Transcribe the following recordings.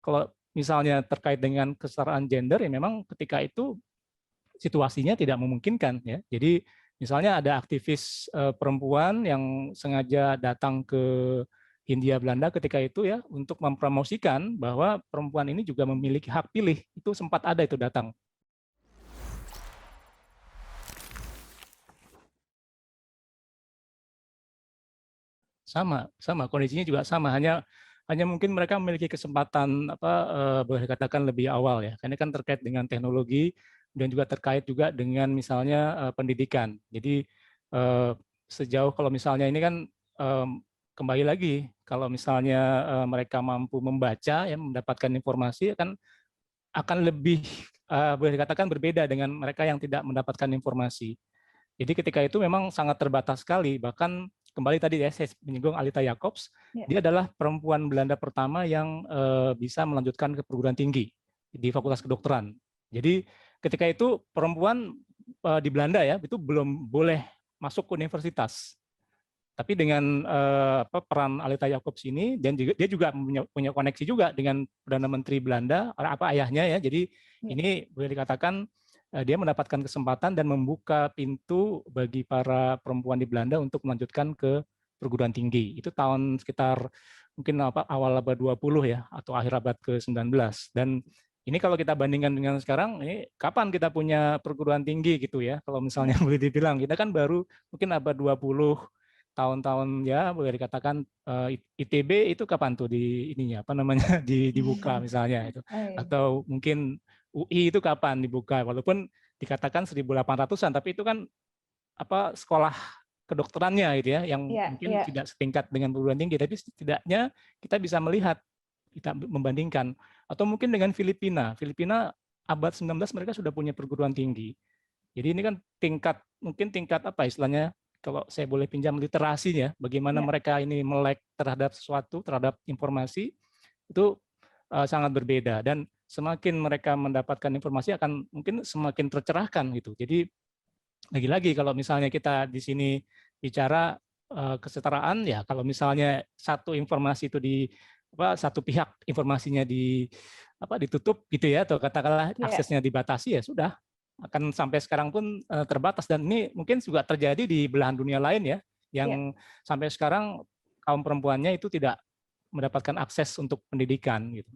kalau misalnya terkait dengan kesetaraan gender ya memang ketika itu situasinya tidak memungkinkan ya. Jadi misalnya ada aktivis perempuan yang sengaja datang ke Hindia Belanda ketika itu ya untuk mempromosikan bahwa perempuan ini juga memiliki hak pilih. Itu sempat ada itu datang. Sama kondisinya juga sama, hanya mungkin mereka memiliki kesempatan apa boleh dikatakan lebih awal ya, karena kan terkait dengan teknologi dan juga terkait juga dengan misalnya pendidikan. Jadi sejauh kalau misalnya ini kan kembali lagi kalau misalnya mereka mampu membaca ya mendapatkan informasi kan akan lebih boleh dikatakan berbeda dengan mereka yang tidak mendapatkan informasi. Jadi ketika itu memang sangat terbatas sekali. Bahkan kembali tadi ya saya menyinggung Alita Jacobs, Ya. dia adalah perempuan Belanda pertama yang bisa melanjutkan ke perguruan tinggi di Fakultas Kedokteran. Jadi ketika itu perempuan di Belanda ya itu belum boleh masuk ke universitas. Tapi dengan peran Alita Jacobs ini dan juga, dia juga punya koneksi juga dengan Perdana Menteri Belanda, apa ayahnya ya. Jadi ini boleh dikatakan dia mendapatkan kesempatan dan membuka pintu bagi para perempuan di Belanda untuk melanjutkan ke perguruan tinggi. Itu tahun sekitar mungkin awal abad 20 ya atau akhir abad ke-19. Dan ini kalau kita bandingkan dengan sekarang, ini kapan kita punya perguruan tinggi gitu ya. Kalau misalnya boleh dibilang, kita kan baru mungkin abad 20 tahun-tahun ya boleh dikatakan ITB itu kapan tuh di ininya apa namanya dibuka misalnya itu, atau mungkin UI itu kapan dibuka, walaupun dikatakan 1800-an tapi itu kan apa sekolah kedokterannya gitu ya yang mungkin tidak setingkat dengan perguruan tinggi, tapi setidaknya kita bisa melihat, kita membandingkan. Atau mungkin dengan Filipina abad 19 mereka sudah punya perguruan tinggi. Jadi ini kan mungkin tingkat apa istilahnya, kalau saya boleh pinjam literasinya, bagaimana mereka ini melek terhadap sesuatu, terhadap informasi, itu sangat berbeda. Dan semakin mereka mendapatkan informasi akan mungkin semakin tercerahkan gitu. Jadi lagi-lagi kalau misalnya kita di sini bicara kesetaraan ya, kalau misalnya satu informasi itu satu pihak informasinya ditutup gitu ya, atau katakanlah aksesnya dibatasi ya sudah, akan sampai sekarang pun terbatas. Dan ini mungkin juga terjadi di belahan dunia lain ya, yang sampai sekarang kaum perempuannya itu tidak mendapatkan akses untuk pendidikan gitu.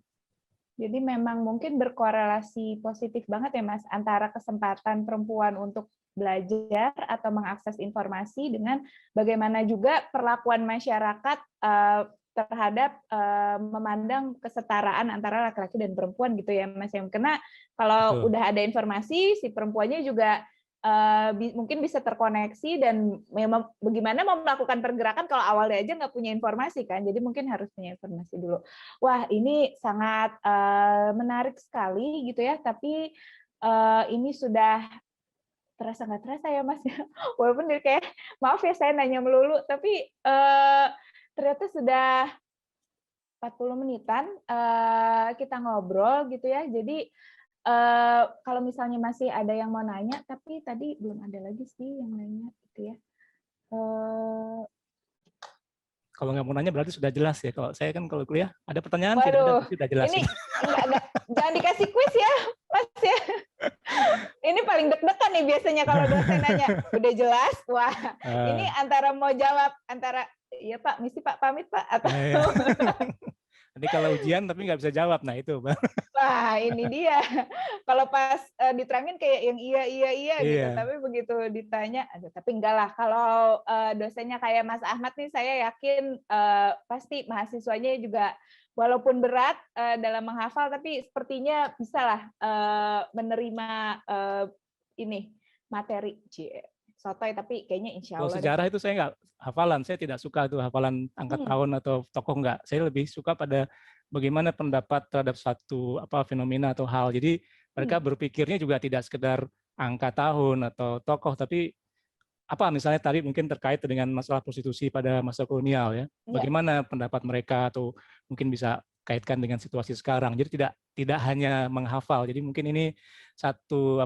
Jadi memang mungkin berkorelasi positif banget ya Mas antara kesempatan perempuan untuk belajar atau mengakses informasi dengan bagaimana juga perlakuan masyarakat terhadap memandang kesetaraan antara laki-laki dan perempuan gitu ya Mas. Karena kalau udah ada informasi, si perempuannya juga mungkin bisa terkoneksi dan memang bagaimana mau melakukan pergerakan kalau awalnya aja nggak punya informasi kan, jadi mungkin harus punya informasi dulu. Wah ini sangat menarik sekali gitu ya, tapi ini sudah terasa nggak terasa ya Mas, walaupun kayak maaf ya saya nanya melulu, tapi ternyata sudah 40 menitan kita ngobrol gitu ya, jadi kalau misalnya masih ada yang mau nanya, tapi tadi belum ada lagi sih yang nanya gitu ya. Kalau nggak mau nanya berarti sudah jelas ya. Kalau saya kan kalau kuliah ada pertanyaan tidak ada Waduh, pasti sudah jelas. ini enggak, jangan dikasih kuis ya, Mas ya. Ini paling deg-degan nih biasanya kalau dosen nanya. Udah jelas, wah ini antara mau jawab antara iya Pak, misi Pak, pamit Pak, atau nanti kalau ujian tapi nggak bisa jawab, nah itu. Wah ini dia. Kalau pas diterangin kayak yang iya gitu, tapi begitu ditanya, aduh tapi enggak lah. Kalau dosennya kayak Mas Ahmad nih, saya yakin pasti mahasiswanya juga walaupun berat dalam menghafal, tapi sepertinya bisalah menerima ini materi. Sotoy tapi kayaknya insya Kalau Allah sejarah deh. itu saya nggak hafalan, saya tidak suka tuh hafalan angkat tahun atau tokoh nggak. Saya lebih suka pada bagaimana pendapat terhadap satu fenomena atau hal. Jadi mereka berpikirnya juga tidak sekedar angka tahun atau tokoh, tapi misalnya tadi mungkin terkait dengan masalah prostitusi pada masa kolonial ya. Bagaimana pendapat mereka, atau mungkin bisa kaitkan dengan situasi sekarang. Jadi tidak hanya menghafal. Jadi mungkin ini satu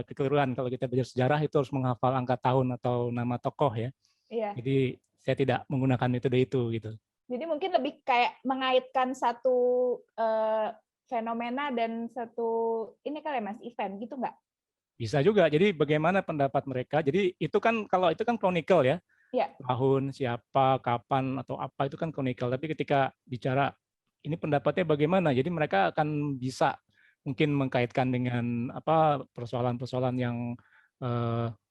kekeliruan kalau kita belajar sejarah itu harus menghafal angka tahun atau nama tokoh ya. Iya. Jadi saya tidak menggunakan metode itu gitu. Jadi mungkin lebih kayak mengaitkan satu fenomena dan satu ini kali ya Mas, event gitu nggak? Bisa juga. Jadi bagaimana pendapat mereka. Jadi itu kan kalau itu kan chronicle ya. Ya, Tahun, siapa, kapan atau apa itu kan chronicle. Tapi ketika bicara ini pendapatnya bagaimana, jadi mereka akan bisa mungkin mengkaitkan dengan apa persoalan-persoalan yang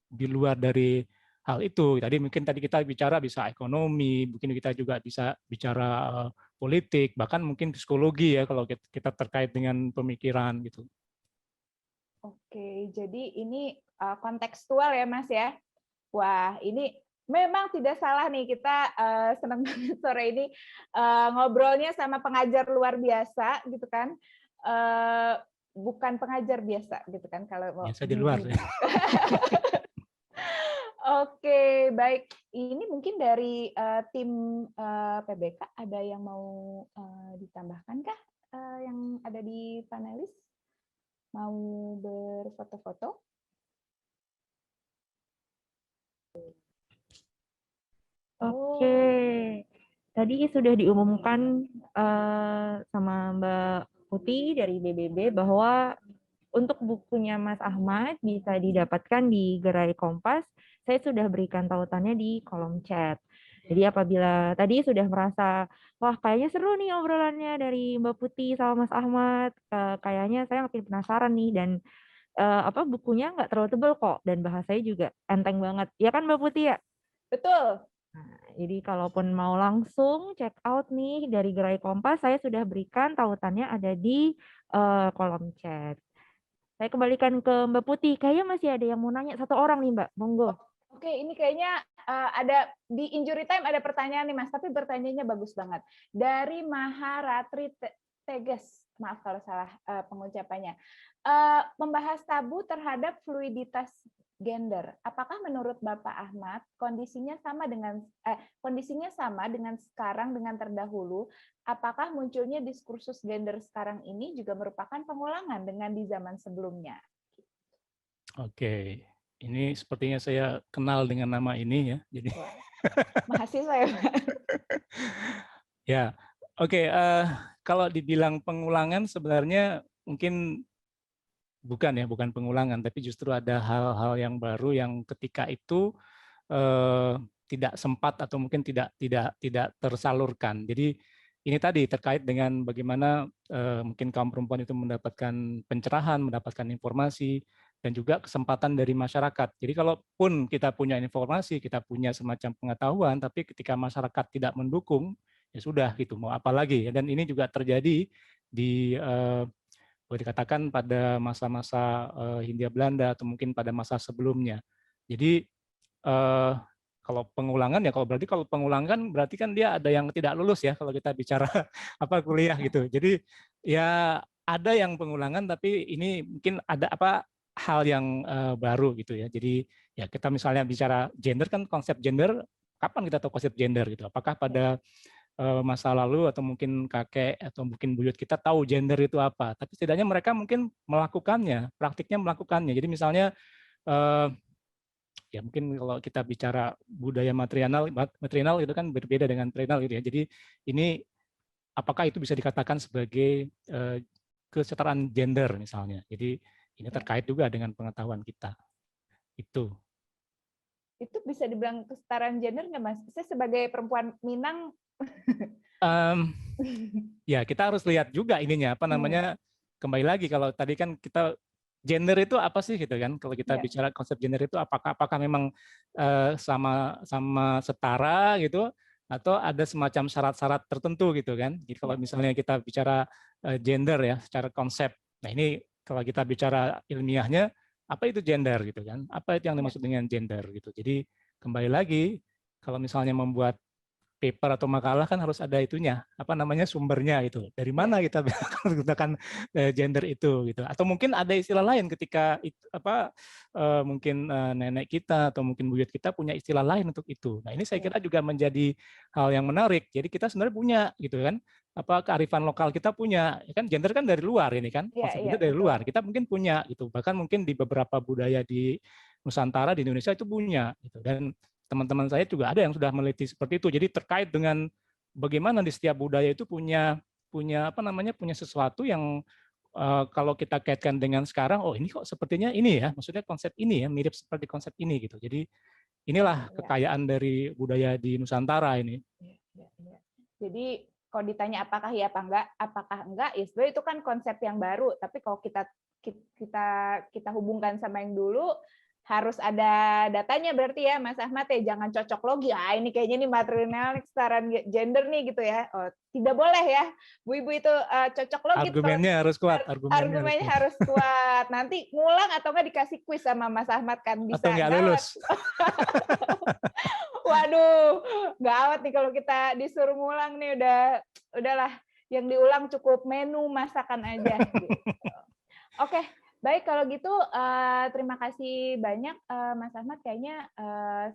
di luar dari hal itu. Tadi kita bicara bisa ekonomi, mungkin kita juga bisa bicara politik, bahkan mungkin psikologi ya kalau kita terkait dengan pemikiran gitu. oke. Jadi ini kontekstual ya Mas ya. Wah, ini memang tidak salah nih kita senang banget sore ini ngobrolnya sama pengajar luar biasa gitu kan. Bukan pengajar biasa gitu kan kalau mau Biasa di luar ya. Oke, baik. Ini mungkin dari tim PBK ada yang mau ditambahkan kah yang ada di panelis? Mau berfoto-foto? Oke, tadi sudah diumumkan sama Mbak Putih dari BBB bahwa untuk bukunya Mas Ahmad bisa didapatkan di Gerai Kompas. Saya sudah berikan tautannya di kolom chat. Jadi apabila tadi sudah merasa, wah kayaknya seru nih obrolannya dari Mbak Putih sama Mas Ahmad, kayaknya saya makin penasaran nih dan apa bukunya nggak terlalu tebal kok dan bahasanya juga enteng banget. Ya kan Mbak Putih ya? Betul. Jadi kalaupun mau langsung check out nih dari Gerai Kompas, saya sudah berikan tautannya ada di kolom chat. Saya kembalikan ke Mbak Putih. Kayaknya masih ada yang mau nanya satu orang nih Mbak. Monggo. Oke, ini kayaknya ada di injury time ada pertanyaan nih Mas, tapi pertanyaannya bagus banget. Dari Maharatri Teges, maaf kalau salah pengucapannya. Membahas tabu terhadap fluiditas gender. Apakah menurut Bapak Ahmad kondisinya sama dengan sekarang dengan terdahulu? Apakah munculnya diskursus gender sekarang ini juga merupakan pengulangan dengan di zaman sebelumnya? Oke, ini sepertinya saya kenal dengan nama ini ya. Jadi mahasiswa ya, Pak? ya, oke. Kalau dibilang pengulangan sebenarnya mungkin bukan pengulangan, tapi justru ada hal-hal yang baru yang ketika itu tidak sempat atau mungkin tidak tersalurkan. Jadi ini tadi terkait dengan bagaimana mungkin kaum perempuan itu mendapatkan pencerahan, mendapatkan informasi, dan juga kesempatan dari masyarakat. Jadi kalaupun kita punya informasi, kita punya semacam pengetahuan, tapi ketika masyarakat tidak mendukung, ya sudah gitu, mau apa lagi. Dan ini juga terjadi di boleh dikatakan pada masa-masa Hindia Belanda atau mungkin pada masa sebelumnya. Jadi kalau pengulangan ya kalau pengulangan berarti kan dia ada yang tidak lulus ya kalau kita bicara apa kuliah gitu. Jadi ya ada yang pengulangan tapi ini mungkin ada apa hal yang baru gitu ya. Jadi ya kita misalnya bicara gender kan konsep gender kapan kita tahu konsep gender gitu. Apakah pada masa lalu atau mungkin kakek atau mungkin buyut kita tahu gender itu apa. Tapi setidaknya mereka mungkin melakukannya, praktiknya melakukannya. Jadi misalnya ya mungkin kalau kita bicara budaya matriarkal itu kan berbeda dengan patriarkal gitu ya. Jadi ini apakah itu bisa dikatakan sebagai kesetaraan gender misalnya. Jadi ini terkait juga dengan pengetahuan kita. Itu bisa dibilang kesetaraan gender nggak Mas? Saya sebagai perempuan Minang ya kita harus lihat juga ininya apa namanya kembali lagi kalau tadi kan kita gender itu apa sih gitu kan kalau kita bicara konsep gender itu apakah memang sama setara gitu atau ada semacam syarat-syarat tertentu gitu kan. Jadi kalau misalnya kita bicara gender ya secara konsep, nah ini kalau kita bicara ilmiahnya apa itu gender gitu kan, apa itu yang dimaksud dengan gender gitu. Jadi kembali lagi kalau misalnya membuat paper atau makalah kan harus ada itunya apa namanya sumbernya itu dari mana kita menggunakan gender itu gitu atau mungkin ada istilah lain ketika mungkin nenek kita atau mungkin buyut kita punya istilah lain untuk itu. Nah ini saya kira juga menjadi hal yang menarik. Jadi kita sebenarnya punya gitu kan apa kearifan lokal kita punya kan gender kan dari luar ini kan konsep gender dari luar kita mungkin punya gitu bahkan mungkin di beberapa budaya di Nusantara di Indonesia itu punya gitu dan teman-teman saya juga ada yang sudah meneliti seperti itu. Jadi terkait dengan bagaimana di setiap budaya itu punya punya sesuatu yang kalau kita kaitkan dengan sekarang, oh ini kok sepertinya ini ya, maksudnya konsep ini ya, mirip seperti konsep ini gitu. Jadi inilah kekayaan dari budaya di Nusantara ini. Jadi kalau ditanya apakah ya apakah enggak, ya sebenarnya itu kan konsep yang baru. Tapi kalau kita hubungkan sama yang dulu, harus ada datanya berarti ya, Mas Ahmad ya, jangan cocok logi. Ah ini kayaknya ini matrilineal kesetaraan gender nih gitu ya. Oh, tidak boleh ya, Bu Ibu itu cocok logi. Argumennya harus kuat. Argumennya harus kuat. Nanti ngulang atau nggak dikasih kuis sama Mas Ahmad kan bisa. Atau nggak lulus. Waduh, gawat nih kalau kita disuruh ngulang nih, udahlah yang diulang cukup menu masakan aja. Gitu. Oke, baik kalau gitu terima kasih banyak Mas Ahmad, kayaknya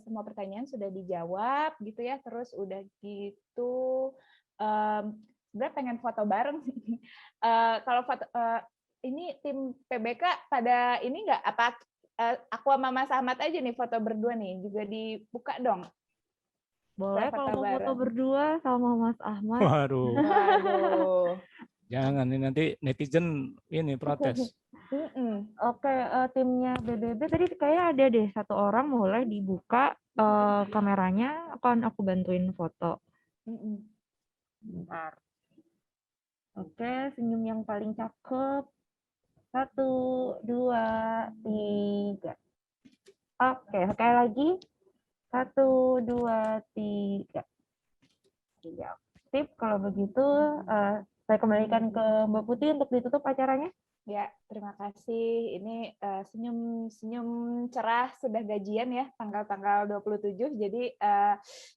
semua pertanyaan sudah dijawab gitu ya. Terus udah gitu sebenarnya pengen foto bareng. Kalau foto ini tim PBK pada ini nggak apa aku sama Mas Ahmad aja nih foto berdua nih, juga dibuka dong. Boleh kalau mau foto berdua sama Mas Ahmad. Waduh. Waduh. Jangan, ini nanti netizen ini protes. Oke, timnya BBB tadi kayaknya ada deh satu orang, boleh dibuka kameranya, akan aku bantuin foto. Bentar. Oke, senyum yang paling cakep. 1, 2, 3. Oke, sekali lagi. 1, 2, 3. Siap. Sip, kalau begitu saya kembalikan ke Mbak Putih untuk ditutup acaranya. Ya, terima kasih. Ini senyum cerah sudah gajian ya, tanggal 27. Jadi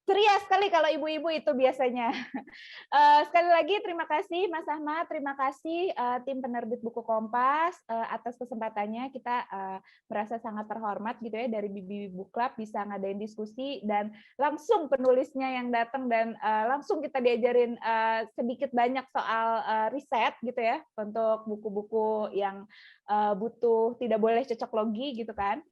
ceria sekali kalau ibu-ibu itu biasanya. Sekali lagi terima kasih Mas Ahmad, terima kasih tim penerbit Buku Kompas atas kesempatannya. Kita merasa sangat terhormat gitu ya, dari Bibi Book Club bisa ngadain diskusi dan langsung penulisnya yang datang dan langsung kita diajarin sedikit banyak soal riset gitu ya untuk buku-buku yang butuh tidak boleh cocok logi gitu kan.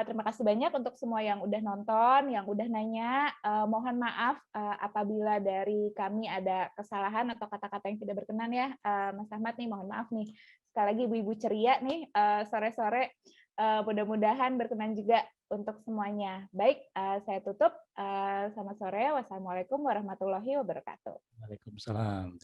Terima kasih banyak untuk semua yang udah nonton, yang udah nanya. Mohon maaf apabila dari kami ada kesalahan atau kata-kata yang tidak berkenan ya, Mas Ahmad nih, mohon maaf nih. Sekali lagi ibu-ibu ceria nih sore-sore, mudah-mudahan berkenan juga untuk semuanya. Baik, saya tutup. Selamat sore. Wassalamualaikum warahmatullahi wabarakatuh. Waalaikumsalam.